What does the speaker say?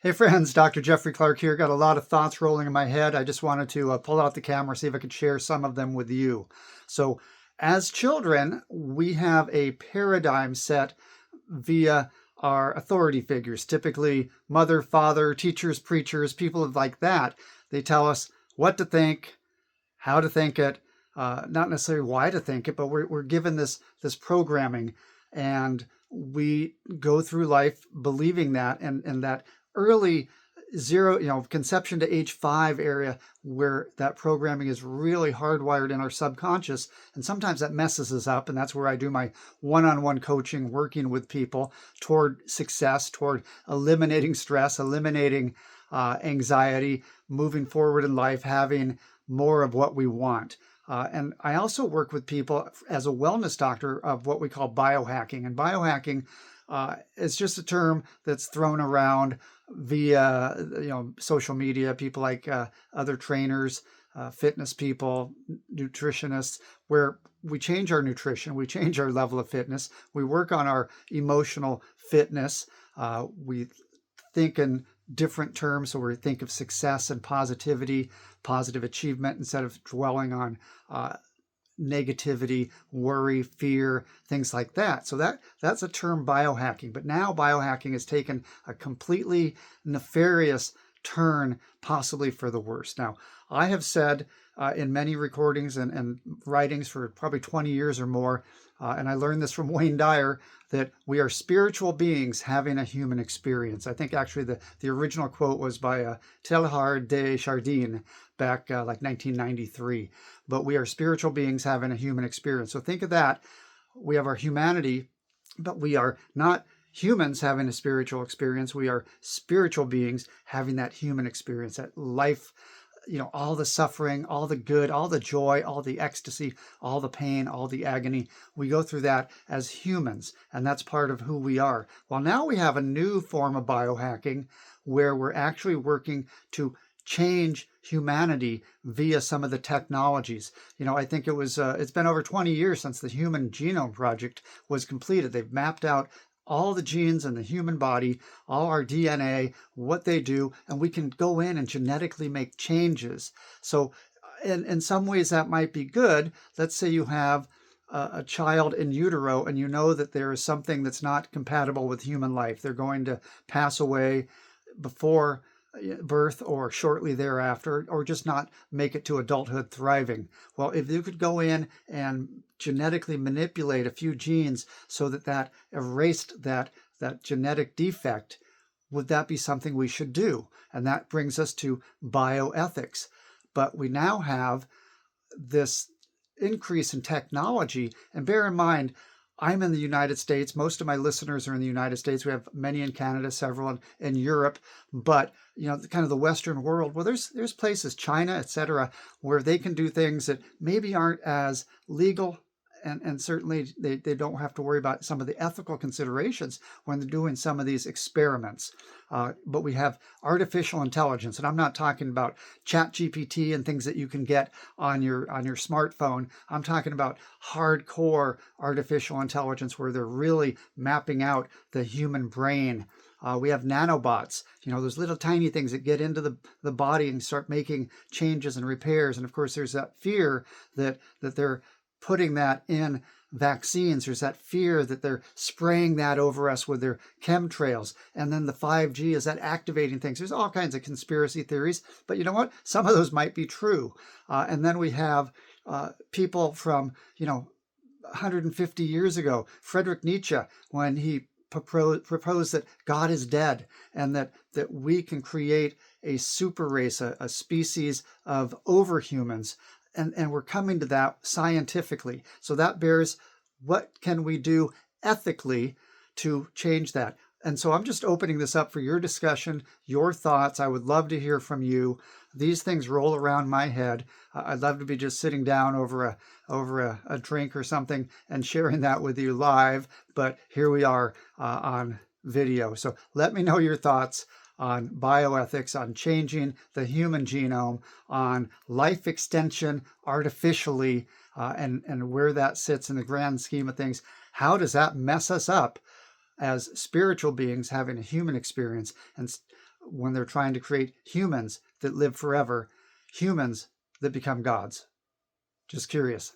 Hey friends, Dr. Jeffrey Clark here. Got a lot of thoughts rolling in my head. I just wanted to pull out the camera, see if I could share some of them with you. So, as children, we have a paradigm set via our authority figures, typically mother, father, teachers, preachers, people like that. They tell us what to think, how to think it, not necessarily why to think it, but we're given this programming, and we go through life believing that, and that early zero, conception to age 5 area where that programming is really hardwired in our subconscious, and sometimes that messes us up, and that's where I do my one-on-one coaching, working with people toward success, toward eliminating stress, eliminating anxiety, moving forward in life, having more of what we want. And I also work with people as a wellness doctor of what we call biohacking. And biohacking is just a term that's thrown around via social media. People like other trainers, fitness people, nutritionists, where we change our nutrition, we change our level of fitness, we work on our emotional fitness, we think in different terms. So we think of success and positivity, positive achievement, instead of dwelling on negativity, worry, fear, things like that. So that's a term, biohacking. But now biohacking has taken a completely nefarious turn, possibly for the worst. Now, I have said in many recordings and writings for probably 20 years or more, and I learned this from Wayne Dyer, that we are spiritual beings having a human experience. I think actually the original quote was by Teilhard de Chardin back like 1993. But we are spiritual beings having a human experience. So think of that. We have our humanity, but we are not humans having a spiritual experience. We are spiritual beings having that human experience, that life, all the suffering, all the good, all the joy, all the ecstasy, all the pain, all the agony. We go through that as humans, and that's part of who we are. Well, now we have a new form of biohacking where we're actually working to change humanity via some of the technologies. I think it's been over 20 years since the Human Genome Project was completed. They've mapped out all the genes in the human body, all our DNA, what they do, and we can go in and genetically make changes. So in some ways that might be good. Let's say you have a child in utero and you know that there is something that's not compatible with human life. They're going to pass away before birth or shortly thereafter, or just not make it to adulthood thriving. Well, if you could go in and genetically manipulate a few genes so that erased that genetic defect, would that be something we should do? And that brings us to bioethics. But we now have this increase in technology, and bear in mind, I'm in the United States. Most of my listeners are in the United States. We have many in Canada, several in Europe, but kind of the Western world. Well, there's places, China, etc., where they can do things that maybe aren't as legal, and certainly they don't have to worry about some of the ethical considerations when they're doing some of these experiments. But we have artificial intelligence, and I'm not talking about Chat GPT and things that you can get on your smartphone. I'm talking about hardcore artificial intelligence where they're really mapping out the human brain. We have nanobots, those little tiny things that get into the body and start making changes and repairs. And of course, there's that fear that they're putting that in vaccines. There's that fear that they're spraying that over us with their chemtrails. And then the 5G, is that activating things? There's all kinds of conspiracy theories. But you know what? Some of those might be true. And then we have people from, 150 years ago, Friedrich Nietzsche, when he proposed that God is dead and that we can create a super race, a species of overhumans. And we're coming to that scientifically. So that bears, what can we do ethically to change that? And so I'm just opening this up for your discussion, your thoughts. I would love to hear from you. These things roll around my head. I'd love to be just sitting down over a drink or something and sharing that with you live. But here we are on video. So let me know your thoughts on bioethics, on changing the human genome, on life extension artificially, and where that sits in the grand scheme of things. How does that mess us up as spiritual beings having a human experience? And when they're trying to create humans that live forever, humans that become gods? Just curious.